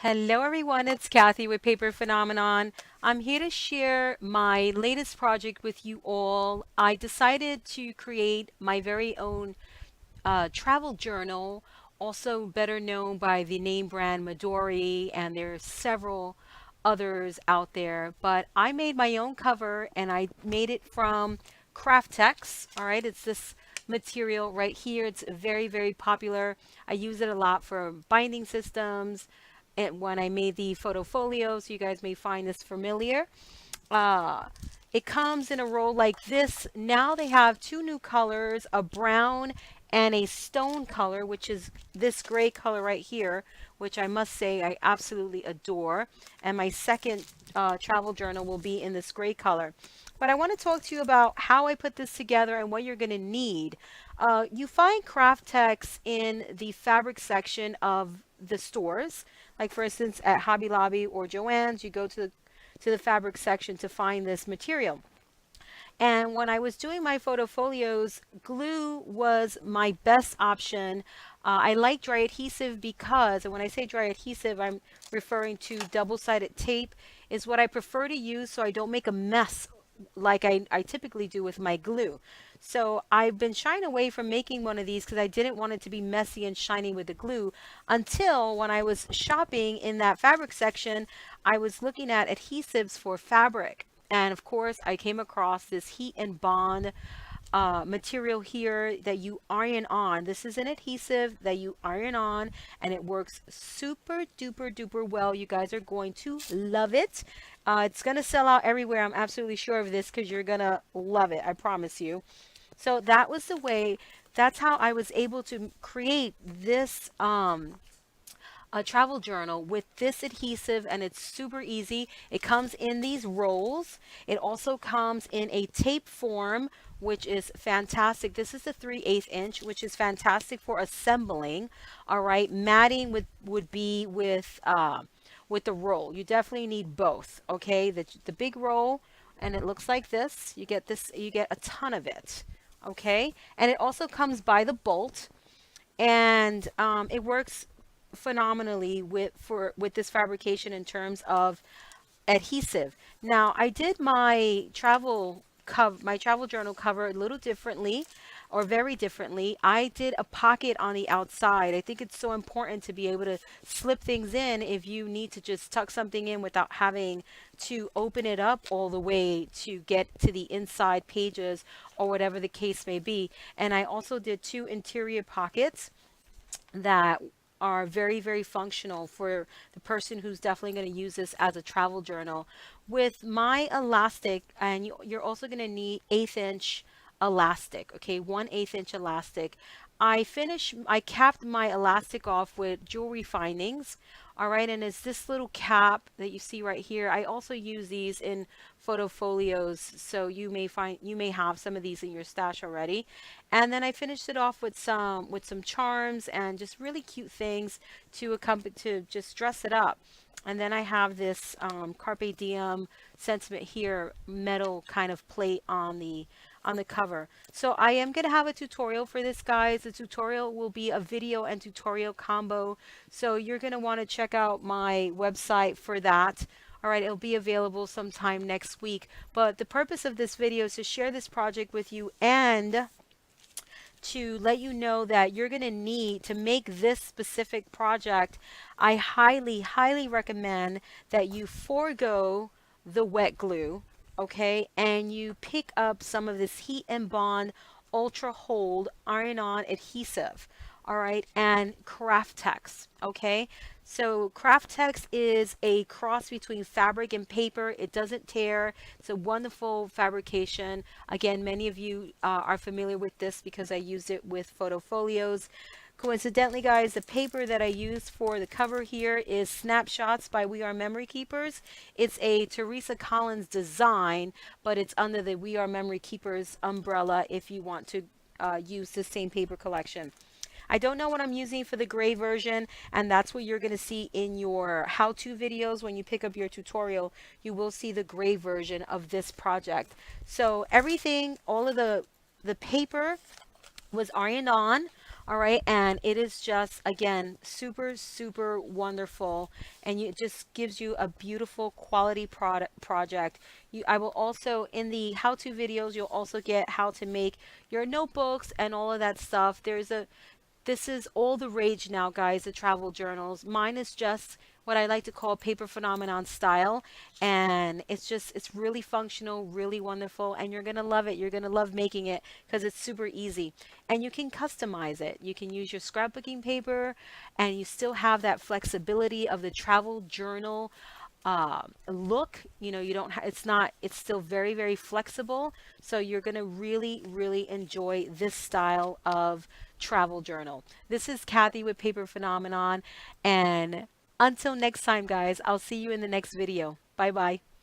Hello everyone, it's Kathy with Paper Phenomenon. I'm here to share my latest project with you all. I decided to create my very own travel journal, also better known by the name brand Midori, and there's several others out there. But I made my own cover and I made it from Kraft Tex. All right, it's this material right here. It's very, very popular. I use it a lot for binding systems and when I made the photo folios, you guys may find this familiar. Uh, it comes in a roll like this. Now they have two new colors, a brown and a stone color, which is this gray color right here, which I must say I absolutely adore. And my second travel journal will be in this gray color. But I want to talk to you about how I put this together and what you're going to need. You find Kraft Tex in the fabric section of the stores. Like for instance, at Hobby Lobby or Joann's, you go to the fabric section to find this material. And when I was doing my photo folios, glue was my best option. I like dry adhesive because, and when I say dry adhesive, I'm referring to double-sided tape, is what I prefer to use so I don't make a mess like I typically do with my glue. So I've been shying away from making one of these because I didn't want it to be messy and shiny with the glue until when I was shopping in that fabric section, I was looking at adhesives for fabric. And of course, I came across this HeatnBond material here that you iron on. This is an adhesive that you iron on and it works super duper duper well. You guys are going to love it. It's going to sell out everywhere. I'm absolutely sure of this because you're going to love it. I promise you. So that was the way, that's how I was able to create this a travel journal with this adhesive, and it's super easy. It comes in these rolls. It also comes in a tape form, which is fantastic. This is the 3/8 inch, which is fantastic for assembling. All right, matting would be with the roll. You definitely need both. Okay, the big roll, and it looks like this. You get this. You get a ton of it. Okay, and it also comes by the bolt, and it works phenomenally with this fabrication in terms of adhesive. Now, I did my travel journal cover a little differently or very differently. I did a pocket on the outside. I think it's so important to be able to slip things in if you need to just tuck something in without having to open it up all the way to get to the inside pages or whatever the case may be. And I also did two interior pockets that are very, very functional for the person who's definitely going to use this as a travel journal. With my elastic, and you're also going to need 1/8 inch elastic, okay, 1/8 inch elastic. I capped my elastic off with jewelry findings. All right, and it's this little cap that you see right here. I also use these in photo folios, so you may have some of these in your stash already. And then I finished it off with some charms and just really cute things to accompany to just dress it up. And then I have this Carpe Diem sentiment here metal kind of plate on the cover. So I am going to have a tutorial for this, guys. The tutorial will be a video and tutorial combo. So you're going to want to check out my website for that. All right, it'll be available sometime next week. But the purpose of this video is to share this project with you and to let you know that you're going to need to make this specific project. I highly, highly recommend that you forego the wet glue, okay, and you pick up some of this HeatnBond Ultra Hold iron-on adhesive, all right, and Kraft Tex, okay. So Kraft Tex is a cross between fabric and paper. It doesn't tear. It's a wonderful fabrication. Again, many of you are familiar with this because I used it with photo folios. Coincidentally, guys, the paper that I used for the cover here is SnapShots by We Are Memory Keepers. It's a Teresa Collins design, but it's under the We Are Memory Keepers umbrella if you want to use the same paper collection. I don't know what I'm using for the gray version, and that's what you're going to see in your how-to videos. When you pick up your tutorial, you will see the gray version of this project. So everything, all of the paper was ironed on. All right, and it is just again super super wonderful, and it just gives you a beautiful quality product project. I will also in the how-to videos you'll also get how to make your notebooks and all of that stuff. This is all the rage now, guys, the travel journals. Mine is just what I like to call paper phenomenon style. And it's really functional, really wonderful. And you're going to love it. You're going to love making it because it's super easy. And you can customize it. You can use your scrapbooking paper and you still have that flexibility of the travel journal look. You know, you don't it's not, it's still very very flexible, so you're going to really really enjoy this style of travel journal. This is Kathy with Paper Phenomenon, and until next time, guys, I'll see you in the next video. Bye bye.